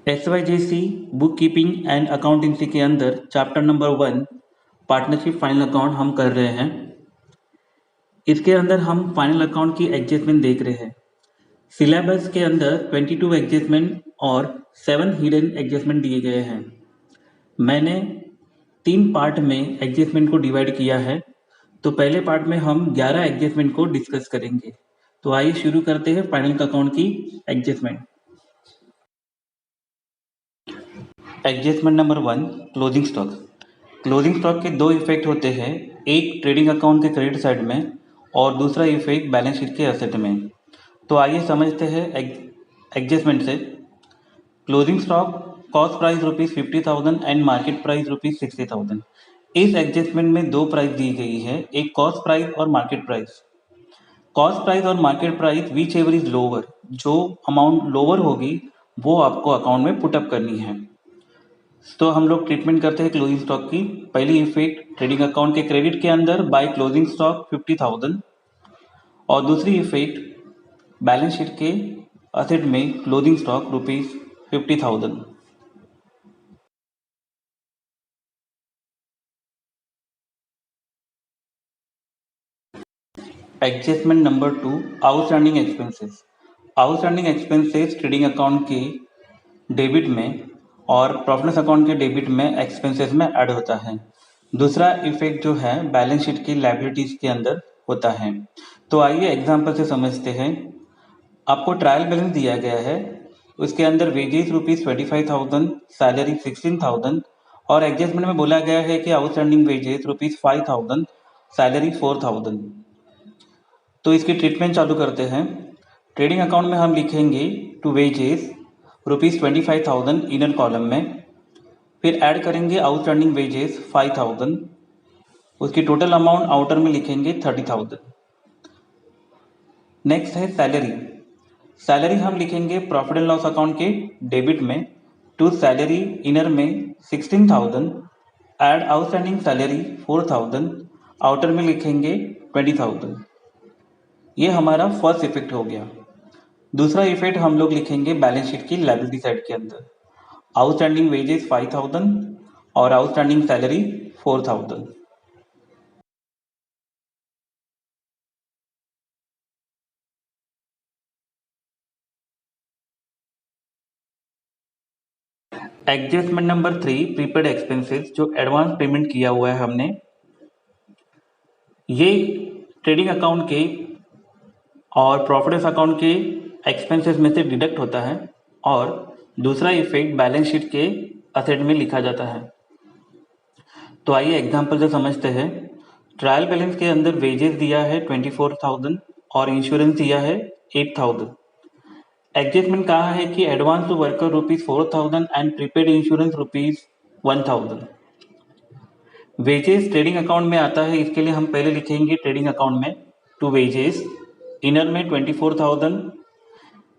SYJC book keeping and accountancy के अंदर chapter number 1 partnership final account हम कर रहे हैं। इसके अंदर हम फाइनल अकाउंट की एडजस्टमेंट देख रहे हैं। सिलेबस के अंदर 22 एडजस्टमेंट और 7 हिडन एडजस्टमेंट दिए गए हैं। मैंने 3 पार्ट में एडजस्टमेंट को डिवाइड किया है। तो पहले पार्ट में हम 11 एडजस्टमेंट को डिस्कस करेंगे। तो आइए शुरू करते हैं फाइनल अकाउंट की adjustment. Adjustment number 1 closing stock. Closing stock के दो इफेक्ट होते हैं, एक ट्रेडिंग अकाउंट के क्रेडिट साइड में और दूसरा इफेक्ट बैलेंस शीट के एसेट में। तो आइए समझते हैं एडजस्टमेंट से। Closing stock cost price ₹50,000 and market price ₹60,000। इस एडजस्टमेंट में दो प्राइस दी गई है, एक कॉस्ट प्राइस और मार्केट प्राइस। कॉस्ट प्राइस और market price which ever is lower, जो अमाउंट लोअर होगी वो आपको अकाउंट में पुटअप करनी है। तो हम लोग ट्रीटमेंट करते हैं क्लोजिंग स्टॉक की। पहली इफेक्ट ट्रेडिंग अकाउंट के क्रेडिट के अंदर बाय क्लोजिंग स्टॉक 50,000 और दूसरी इफेक्ट बैलेंस शीट के असेट में closing stock ₹50,000। Adjustment number 2 outstanding expenses. Outstanding expenses trading account के डेबिट में और प्रॉफिट अकाउंट के डेबिट में एक्सपेंसेस में ऐड होता है। दूसरा इफेक्ट जो है बैलेंस शीट की लायबिलिटीज के अंदर होता है। तो आइए एग्जांपल से समझते हैं। आपको ट्रायल बैलेंस दिया गया है, उसके अंदर वेजेस ₹25,000, सैलरी 16,000 और एडजस्टमेंट में बोला गया है कि आउटस्टैंडिंग वेजेस ₹5,000, सैलरी 4,000। तो इसकी ट्रीटमेंट चालू करते हैं। ट्रेडिंग अकाउंट में हम लिखेंगे टू वेजेस ₹25,000 इनर कॉलम में, फिर ऐड करेंगे आउटस्टैंडिंग वेजेस 5,000, उसकी टोटल अमाउंट आउटर में लिखेंगे 30,000। नेक्स्ट है सैलरी। सैलरी हम लिखेंगे प्रॉफिट एंड लॉस अकाउंट के डेबिट में टू सैलरी इनर में 16,000, ऐड आउटस्टैंडिंग सैलरी 4,000, आउटर में लिखेंगे 20,000। ये हमारा फर्स्ट इफेक्ट हो गया। दूसरा इफेक्ट हम लोग लिखेंगे बैलेंस शीट की लायबिलिटी साइड के अंदर, आउटस्टैंडिंग वेजेस 5,000 और outstanding salary 4,000। Adjustment number 3 prepaid expenses, जो एडवांस पेमेंट किया हुआ है हमने, ये ट्रेडिंग अकाउंट के और प्रॉफिट अकाउंट के एक्सपेंसेस में से डिडक्ट होता है और दूसरा इफेक्ट बैलेंस शीट के असेट में लिखा जाता है। तो आइए एग्जांपल से समझते हैं। ट्रायल बैलेंस के अंदर वेजेस दिया है 24,000 और इंश्योरेंस दिया है 8,000। एडजस्टमेंट कहा है कि advance to worker ₹4,000 and prepaid insurance ₹1,000। Wages trading account में आता है, इसके लिए हम पहले लिखेंगे ट्रेडिंग अकाउंट में टू वेजेस इनर में 24,000,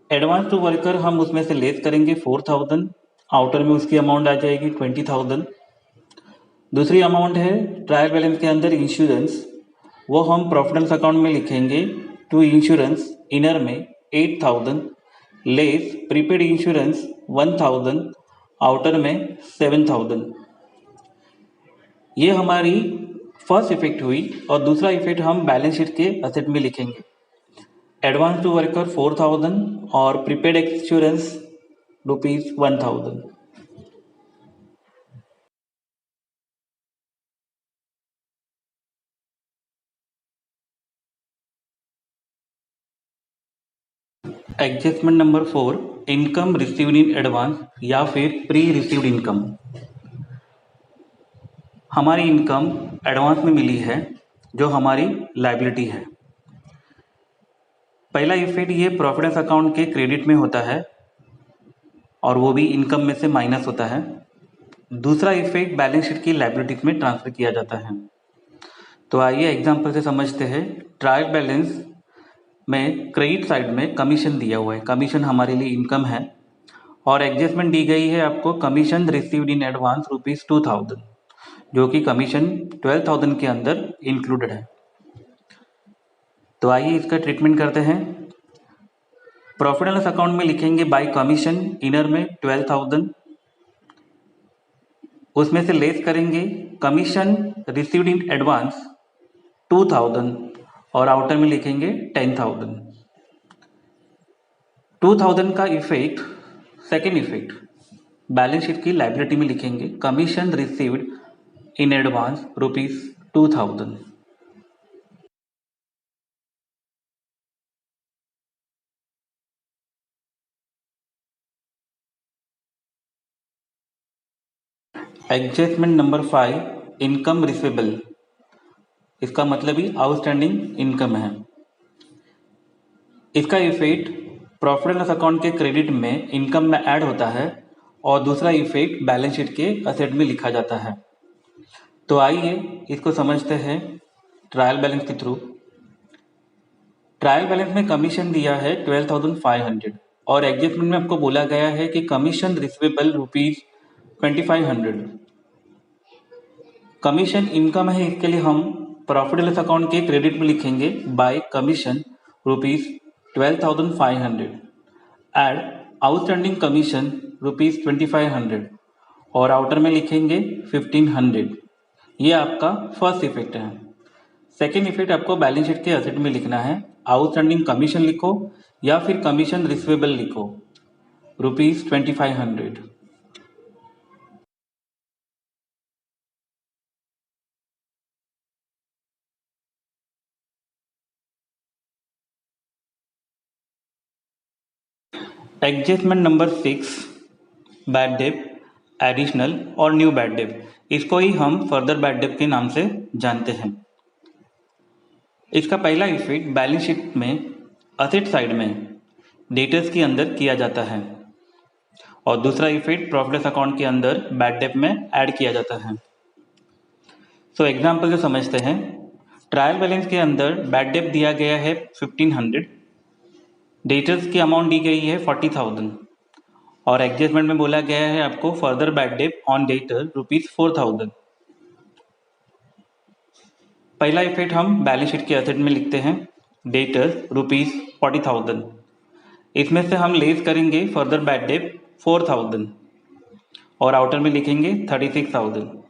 एडवांस टू वर्कर हम उसमें से लेस करेंगे 4,000, आउटर में उसकी अमाउंट आ जाएगी 20,000। दूसरी अमाउंट है ट्रायल बैलेंस के अंदर इंश्योरेंस, वो हम प्रॉफिट एंड अकाउंट में लिखेंगे टू इंश्योरेंस इनर में 8,000, लेस प्रीपेड इंश्योरेंस 1,000, आउटर में 7,000। ये हमारी फर्स्ट इफेक्ट हुई और दूसरा इफेक्ट हम बैलेंस शीट के असेट में लिखेंगे। एडवांस टू वर्कर 4,000 और prepaid insurance ₹1,000। Adjustment number 4 income received in advance या फिर प्री रिसीव्ड इनकम। हमारी इनकम एडवांस में मिली है, जो हमारी लायबिलिटी है। पहला इफेक्ट ये प्रॉफिट अकाउंट के क्रेडिट में होता है और वो भी इनकम में से माइनस होता है। दूसरा इफेक्ट बैलेंस शीट की लायबिलिटीज में ट्रांसफर किया जाता है। तो आइए एग्जांपल से समझते हैं। ट्रायल बैलेंस में क्रेडिट साइड में कमीशन दिया हुआ है, कमीशन हमारे लिए इनकम है और एडजस्टमेंट दी गई है आपको कमीशन रिसीव्ड इन एडवांस ₹2,000, जो कि कमीशन 12,000 के अंदर इंक्लूडेड है। तो आइए इसका ट्रीटमेंट करते हैं। प्रॉफिट एंड लॉस अकाउंट में लिखेंगे बाय कमीशन इनर में 12,000, उसमें से लेस करेंगे कमीशन रिसीव्ड इन एडवांस 2,000 और आउटर में लिखेंगे 10,000। 2,000 का effect, second effect balance sheet की लाइबिलिटी में लिखेंगे commission received in advance ₹2,000। Adjustment number 5, income receivable. इसका मतलब ही आउटस्टैंडिंग इनकम है। इसका effect profit and loss account के क्रेडिट में इनकम में ऐड होता है और दूसरा इफेक्ट बैलेंस शीट के असेट में लिखा जाता है। तो आइए इसको समझते हैं ट्रायल बैलेंस के थ्रू। ट्रायल बैलेंस में कमीशन दिया है 12,500 और एडजस्टमेंट में आपको बोला गया है कि कमीशन रिसीवेबल ₹2,500। कमीशन इनकम है, इसके लिए हम प्रॉफिट एंड लॉस अकाउंट के क्रेडिट में लिखेंगे by commission ₹12,500 add outstanding commission ₹2,500 और आउटर में लिखेंगे 1,500। ये आपका फर्स्ट इफेक्ट है। सेकेंड इफेक्ट आपको बैलेंस शीट के असेट में लिखना है, आउटस्टैंडिंग कमीशन लिखो या फिर कमीशन रिसीवेबल लिखो ₹2,500। Adjustment number 6, bad debt, additional और न्यू बैड डेट। इसको ही हम फर्दर बैड डेट के नाम से जानते हैं। इसका पहला इफेक्ट बैलेंस शीट में असेट साइड में डेटर्स के अंदर किया जाता है और दूसरा इफेक्ट प्रॉफिट लॉस अकाउंट के अंदर बैड डेट में ऐड किया जाता है। सो एग्जाम्पल से समझते हैं। ट्रायल बैलेंस के अंदर बैड डेट दिया गया है 1,500, डेटर्स की अमाउंट दी गई है 40,000 और एडजस्टमेंट में बोला गया है आपको further bad date on debtor ₹4,000। पहला इफेक्ट हम बैलेंस शीट के असेट में लिखते हैं, डेटर्स ₹40,000। इसमें से हम लेस करेंगे फर्दर बैड डेट 4,000 और आउटर में लिखेंगे 36,000।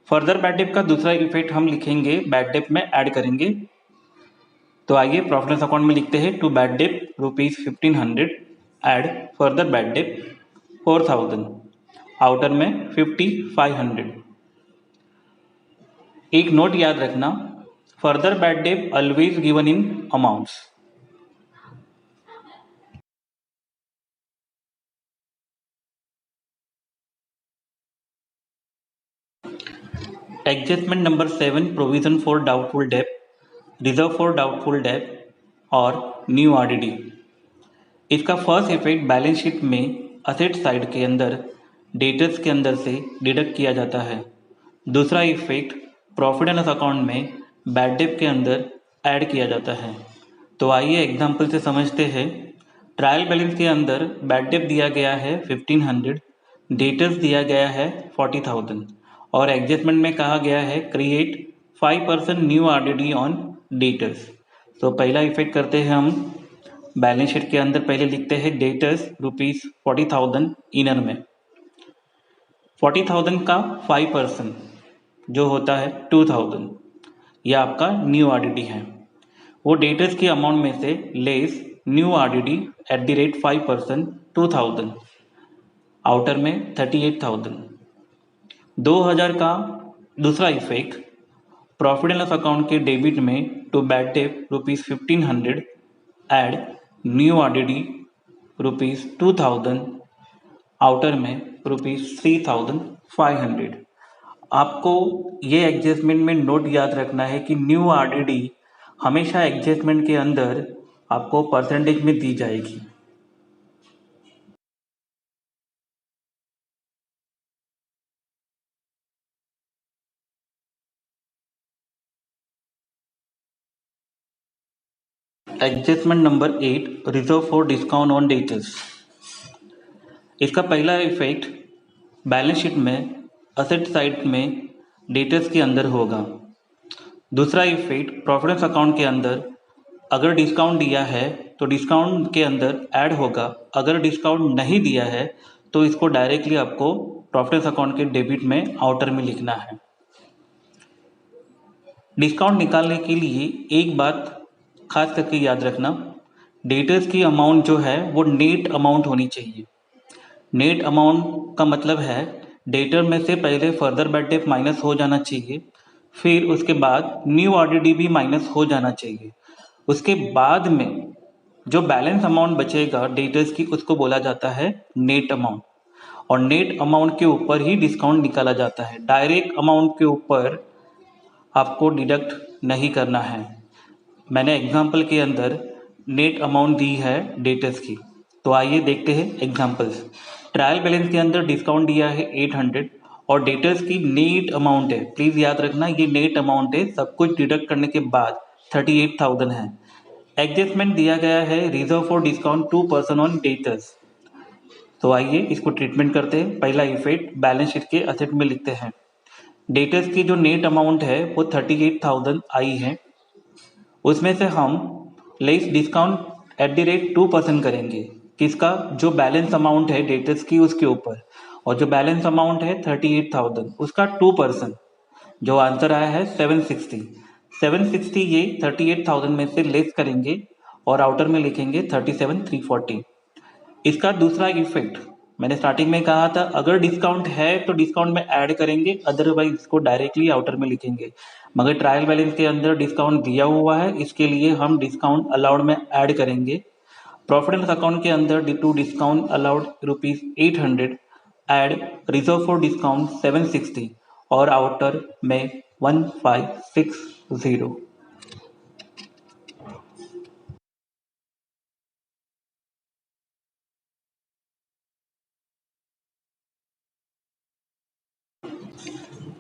फर्दर बैड डेट का दूसरा इफेक्ट हम लिखेंगे बैड डेट में ऐड करेंगे। तो आइए प्रॉफिट लॉस अकाउंट में लिखते हैं to bad debt ₹1,500 add further bad debt 4,000, outer में 5,500। एक नोट याद रखना, further bad debt always given in amounts. Adjustment number 7, provision for doubtful debt, reserve for doubtful debt और न्यू आरडीडी। इसका first effect balance sheet में asset side के अंदर debtors के अंदर से डिडक्ट किया जाता है। दूसरा effect profit and loss account में बैड डेट के अंदर ऐड किया जाता है। तो आइए एग्जांपल से समझते हैं। ट्रायल बैलेंस के अंदर बैड डेट दिया गया है 1,500, डेटर्स दिया गया है 40,000 और एडजस्टमेंट में कहा गया है create 5% new RDD on debtors. तो पहला इफेक्ट करते हैं हम बैलेंस शीट के अंदर, पहले लिखते हैं डेटर्स ₹40,000 इनर में। 40,000 का 5% जो होता है 2,000, यह आपका न्यू आरडीडी है। वो डेटर्स की अमाउंट में से less new RDD at the rate 5% 2,000, outer में 38,000। 2,000 का दूसरा effect profit and loss account के डेबिट में to bad debt ₹1,500 add new RDD ₹2,000, outer में ₹3,500। आपको ये एडजस्टमेंट में नोट याद रखना है कि न्यू आरडीडी हमेशा एडजस्टमेंट के अंदर आपको परसेंटेज में दी जाएगी। Adjustment number 8, reserve for discount on debtors. इसका पहला इफेक्ट बैलेंस शीट में असेट साइड में डेटर्स के अंदर होगा। दूसरा effect profit and loss account के अंदर अगर डिस्काउंट दिया है तो डिस्काउंट के अंदर ऐड होगा। अगर डिस्काउंट नहीं दिया है तो इसको डायरेक्टली आपको प्रॉफिट एंड लॉस अकाउंट के डेबिट में आउटर में लिखना है। डिस्काउंट निकालने के लिए एक बात खास करके याद रखना, डेटर्स की अमाउंट जो है वो नेट अमाउंट होनी चाहिए। नेट अमाउंट का मतलब है डेटर में से पहले फर्दर बैड डेट माइनस हो जाना चाहिए, फिर उसके बाद न्यू आरडीडी भी माइनस हो जाना चाहिए। उसके बाद में जो बैलेंस अमाउंट बचेगा डेटर्स की उसको बोला जाता है नेट अमाउंट, और नेट अमाउंट के ऊपर ही डिस्काउंट निकाला जाता है। डायरेक्ट अमाउंट के ऊपर आपको डिडक्ट नहीं करना है। मैंने एग्जाम्पल के अंदर नेट अमाउंट दी है डेटर्स की, तो आइए देखते हैं एग्जाम्पल्स। ट्रायल बैलेंस के अंदर डिस्काउंट दिया है 800 और डेटर्स की नेट अमाउंट है, प्लीज़ याद रखना ये नेट अमाउंट है, सब कुछ डिडक्ट करने के बाद 38,000 है। एडजस्टमेंट दिया गया है reserve for discount 2% on debtors. तो आइए इसको ट्रीटमेंट करते हैं। पहला इफेक्ट बैलेंस शीट के असेट में लिखते हैं। डेटर्स की जो नेट अमाउंट है वो 38,000 आई है, उसमें से हम less discount at the rate 2% करेंगे। किसका? जो बैलेंस अमाउंट है डेटर्स की उसके ऊपर, और जो बैलेंस अमाउंट है 38,000 उसका 2%, जो आंसर आया है 760। 760 ये 38,000 में से लेस करेंगे और आउटर में लिखेंगे 37,340। इसका दूसरा इफेक्ट मैंने स्टार्टिंग में कहा था, अगर डिस्काउंट है तो डिस्काउंट में ऐड करेंगे, अदरवाइज इसको डायरेक्टली आउटर में लिखेंगे। मगर ट्रायल बैलेंस के अंदर डिस्काउंट दिया हुआ है, इसके लिए हम डिस्काउंट अलाउड में ऐड करेंगे। प्रॉफिट एंड लॉस अकाउंट के अंदर due to discount allowed ₹800 add reserve for discount 760 और आउटर में 1560।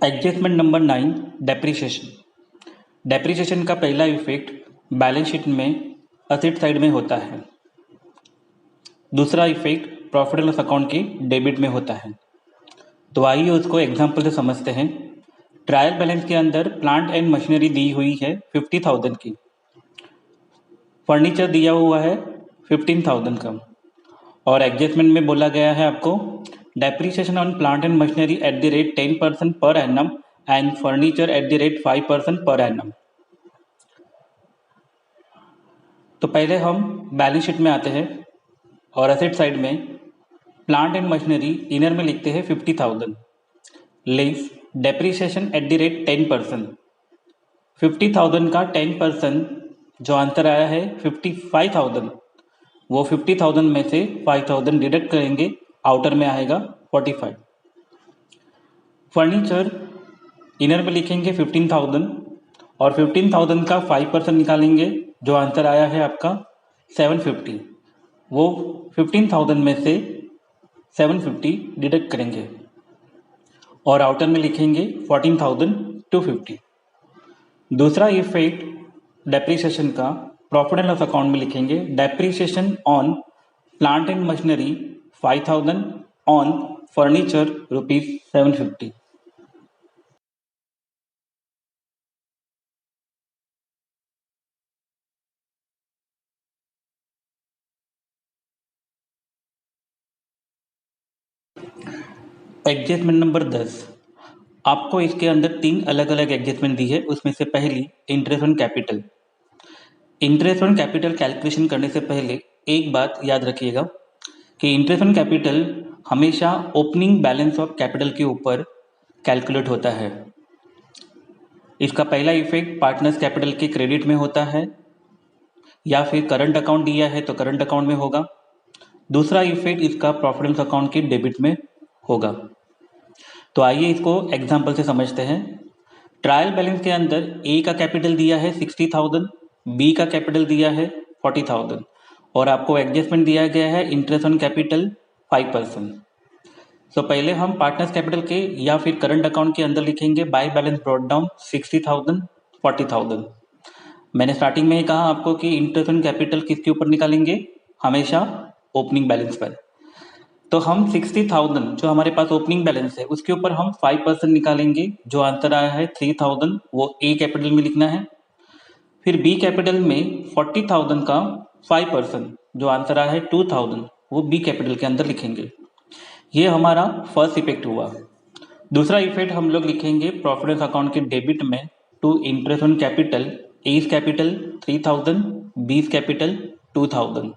Adjustment number 9, depreciation. डेप्रिसिएशन का पहला इफेक्ट बैलेंस शीट में असेट साइड में होता है। दूसरा effect profit and loss account की डेबिट में होता है। तो आइए उसको एग्जांपल से समझते हैं। ट्रायल बैलेंस के अंदर प्लांट एंड मशीनरी दी हुई है 50,000 की, फर्नीचर दिया हुआ है 15,000 का, और एडजस्टमेंट में बोला गया है आपको depreciation on plant and machinery at the rate 10% per annum and furniture eight the rate 5% per annum. तो पहले हम बैलेंस शीट में आते हैं और असेट साइड में प्लांट एंड मशीनरी इनर में लिखते हैं 50,000 less depreciation eight the rate 10%। 50,000 का 10% जो आंसर आया है 55,000, वो 50,000 में से 5,000 डिडक्ट करेंगे, आउटर में आएगा 45। फर्नीचर इनर में लिखेंगे 15,000 और 15,000 का 5% निकालेंगे, जो आंसर आया है आपका 750, वो 15,000 में से 750 डिडक्ट करेंगे और आउटर में लिखेंगे 14,250। दूसरा इफेक्ट डेप्रिसिएशन का प्रॉफिट एंड लॉस अकाउंट में लिखेंगे depreciation on plant and machinery 5,000 on furniture ₹750। Adjustment number 10। आपको इसके अंदर 3 अलग अलग एडजस्टमेंट दी है, उसमें से पहली interest on capital. Interest on capital calculation करने से पहले एक बात याद रखिएगा कि इंटरेस्ट ऑन कैपिटल हमेशा ओपनिंग बैलेंस ऑफ कैपिटल के ऊपर कैलकुलेट होता है। इसका पहला इफेक्ट पार्टनर्स कैपिटल के क्रेडिट में होता है, या फिर करंट अकाउंट दिया है तो करंट अकाउंट में होगा। दूसरा इफेक्ट इसका प्रॉफिट एंड लॉस अकाउंट के डेबिट में होगा। तो आइए इसको एग्जाम्पल से समझते हैं। ट्रायल बैलेंस के अंदर ए का कैपिटल दिया है 60,000, बी का कैपिटल दिया है 40,000 और आपको एडजस्टमेंट दिया गया है इंटरेस्ट ऑन कैपिटल 5%। तो पहले हम पार्टनर्स कैपिटल के या फिर करंट अकाउंट के अंदर लिखेंगे बाय बैलेंस ब्रॉट डाउन 60,000 40,000। मैंने स्टार्टिंग में ही कहा आपको कि इंटरेस्ट ऑन कैपिटल किसके ऊपर निकालेंगे, हमेशा ओपनिंग बैलेंस पर। तो हम 60,000 जो हमारे पास ओपनिंग बैलेंस है उसके ऊपर हम 5% निकालेंगे, जो आंसर आया है 3,000, वो ए कैपिटल में लिखना है। फिर बी कैपिटल में 40,000 का 5% जो आंसर आया है 2000 वो बी कैपिटल के अंदर लिखेंगे। ये हमारा फर्स्ट इफेक्ट हुआ। दूसरा इफेक्ट हम लोग लिखेंगे प्रॉफिट एंड अकाउंट के डेबिट में to interest on capital, A's capital 3000, B's capital 2000।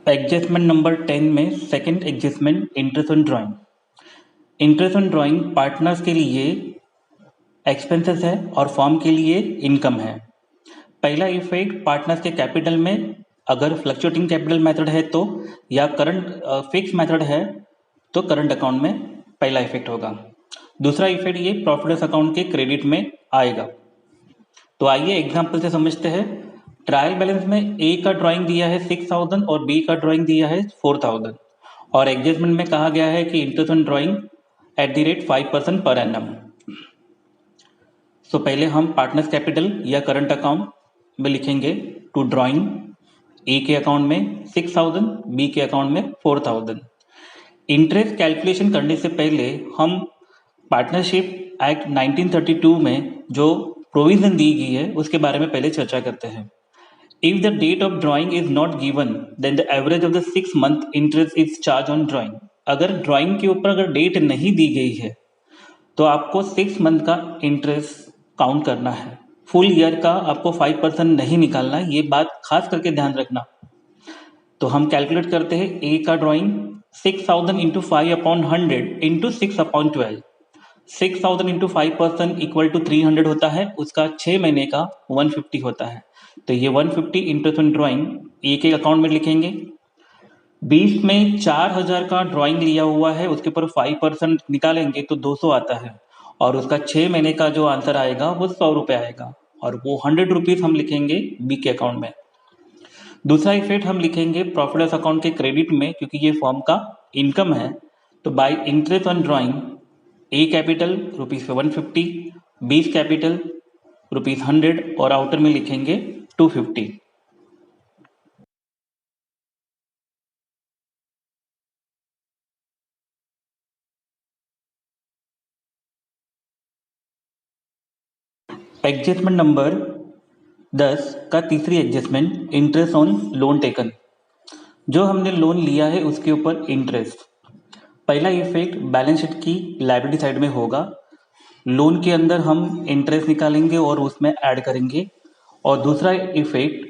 Adjustment number 10 में second adjustment interest on drawing. Interest on drawing partners के लिए एक्सपेंसेस है और फॉर्म के लिए इनकम है। पहला इफेक्ट पार्टनर्स के कैपिटल में अगर फ्लक्चुएटिंग कैपिटल मेथड है तो, या करंट फिक्स मेथड है तो करंट अकाउंट में पहला इफेक्ट होगा। दूसरा इफेक्ट ये प्रॉफिट अकाउंट के क्रेडिट में आएगा। तो आइए एग्जांपल से समझते हैं। ट्रायल बैलेंस में ए का ड्राइंग दिया है 6000 और बी का ड्राइंग दिया है 4000 और एडजस्टमेंट में कहा गया है कि interest on drawing at the rate 5% per annum. So पहले हम पार्टनर्स कैपिटल या करंट अकाउंट में लिखेंगे टू ड्राइंग, ए के अकाउंट में 6000, बी के अकाउंट में 4000। इंटरेस्ट कैलकुलेशन करने से पहले हम पार्टनरशिप एक्ट 1932 में जो प्रोविजन दी गई है उसके बारे में पहले चर्चा करते हैं। If the date of drawing is not given then the average of the 6 month interest is charge on drawing. अगर ड्राइंग के ऊपर अगर डेट नहीं दी गई है तो आपको 6 मंथ का इंटरेस्ट काउंट करना है। फुल ईयर का आपको 5% नहीं निकालना है, ये बात खास करके ध्यान रखना। तो हम कैलकुलेट करते हैं ए का drawing 6000 into 5/100 into 6/12। 6000 into 5% equal to 300 होता है, उसका 6 महीने का 150 होता है। तो ये 150 इंटरेस्ट ऑन ड्राइंग ए के अकाउंट में लिखेंगे। 20 में 4000 का ड्राइंग लिया हुआ है, उसके ऊपर 5% निकालेंगे तो 200 आता है और उसका 6 महीने का जो आंसर आएगा वो 100 रुपये आएगा और वो 100 रुपीज़ हम लिखेंगे बी के अकाउंट में। दूसरा इफेक्ट हम लिखेंगे प्रॉफिट अकाउंट के क्रेडिट में, क्योंकि ये फॉर्म का इनकम है। तो bye interest on drawing A capital rupees 150, बीस कैपिटल रुपीज़ 100 और आउटर में लिखेंगे 250। एडजस्टमेंट नंबर 10 का तीसरी adjustment interest on loan taken. जो हमने लोन लिया है उसके ऊपर इंटरेस्ट। पहला इफेक्ट बैलेंस शीट की लायबिलिटी साइड में होगा। लोन के अंदर हम इंटरेस्ट निकालेंगे और उसमें ऐड करेंगे। और दूसरा इफेक्ट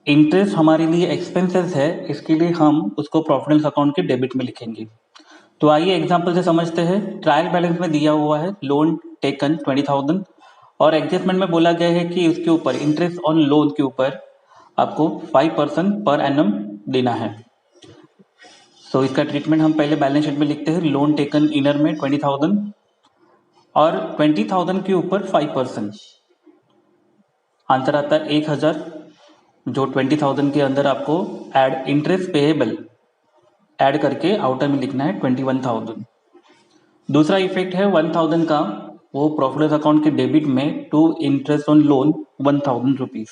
इंटरेस्ट हमारे लिए एक्सपेंसेस है, इसके लिए हम उसको प्रॉफिट एंड अकाउंट के डेबिट में लिखेंगे। तो आइए एग्जांपल से समझते हैं। ट्रायल बैलेंस में दिया हुआ है लोन टेकन 20,000 और एडजस्टमेंट में बोला गया है कि उसके ऊपर इंटरेस्ट ऑन लोन के ऊपर आपको 5% पर एनम देना है। सो इसका ट्रीटमेंट हम पहले बैलेंस शीट में लिखते हैं। लोन टेकन इनर में 20,000 और 20,000 के ऊपर 5% आंसर आता है 1000, जो 20,000 के अंदर आपको ऐड इंटरेस्ट पेएबल ऐड करके आउटर में लिखना है 21,000। दूसरा इफेक्ट है 1000 का, वो प्रॉफिट अकाउंट के डेबिट में to interest on loan 1000 rupees.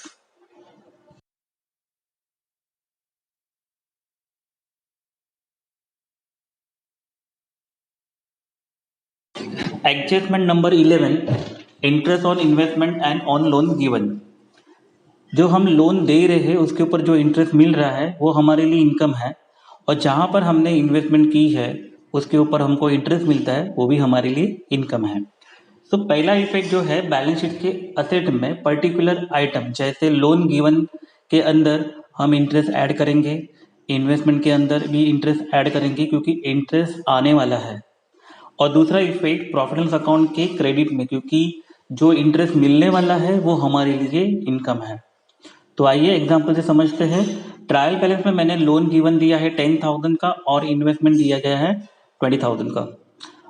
Adjustment number 11 interest on investment and on loan given. जो हम लोन दे रहे हैं उसके ऊपर जो इंटरेस्ट मिल रहा है वो हमारे लिए इनकम है और जहाँ पर हमने इन्वेस्टमेंट की है उसके ऊपर हमको इंटरेस्ट मिलता है, वो भी हमारे लिए इनकम है। तो पहला इफेक्ट जो है बैलेंस शीट के असेट में पर्टिकुलर आइटम जैसे लोन गिवन के अंदर हम इंटरेस्ट ऐड करेंगे, इन्वेस्टमेंट के अंदर भी इंटरेस्ट ऐड करेंगे क्योंकि इंटरेस्ट आने वाला है। और दूसरा effect profit and loss account के क्रेडिट में, क्योंकि जो इंटरेस्ट मिलने वाला है वो हमारे लिए इनकम है। तो आइए एग्जांपल से समझते हैं। ट्रायल बैलेंस में मैंने लोन गिवन दिया है 10,000 का और इन्वेस्टमेंट दिया गया है 20,000 का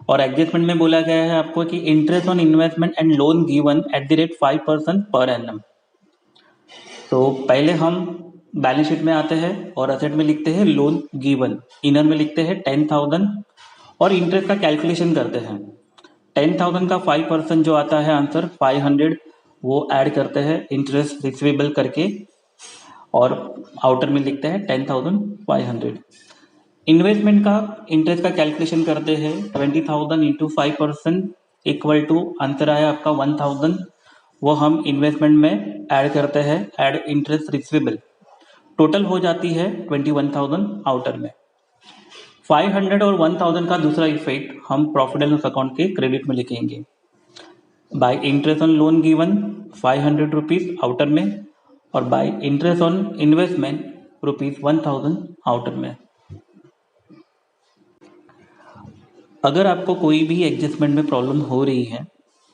और एडजस्टमेंट में बोला गया है आपको कि interest on investment and loan given at the rate 5% per annum. तो पहले हम बैलेंस शीट में आते हैं और असेट में लिखते हैं लोन गिवन, इनर में लिखते हैं 10,000 और इंटरेस्ट का कैलकुलेशन करते हैं। 10,000 का 5% जो आता है आंसर 500, वो ऐड करते हैं इंटरेस्ट रिसीवेबल करके और आउटर में लिखते हैं 10,500। इन्वेस्टमेंट का इंटरेस्ट का कैलकुलेशन करते हैं 20,000 इंटू 5% इक्वल टू आंसर आया आपका 1,000। वो हम इन्वेस्टमेंट में ऐड करते हैं, ऐड इंटरेस्ट रिसीवेबल, टोटल हो जाती है 21,000 आउटर में। 500 और 1,000 का दूसरा इफेक्ट हम प्रॉफिट एंड लॉस अकाउंट के क्रेडिट में लिखेंगे। Bye interest on loan given 500 rupees outer में, और bye interest on investment ₹1,000 outer में। अगर आपको कोई भी एडजस्टमेंट में प्रॉब्लम हो रही है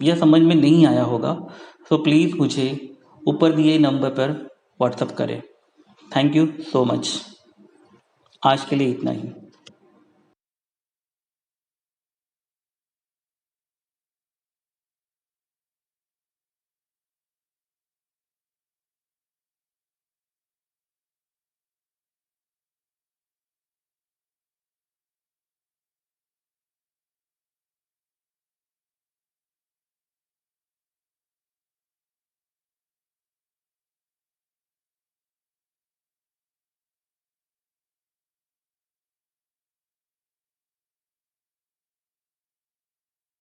या समझ में नहीं आया होगा तो प्लीज़ मुझे ऊपर दिए नंबर पर व्हाट्सएप करें। Thank you so much. आज के लिए इतना ही।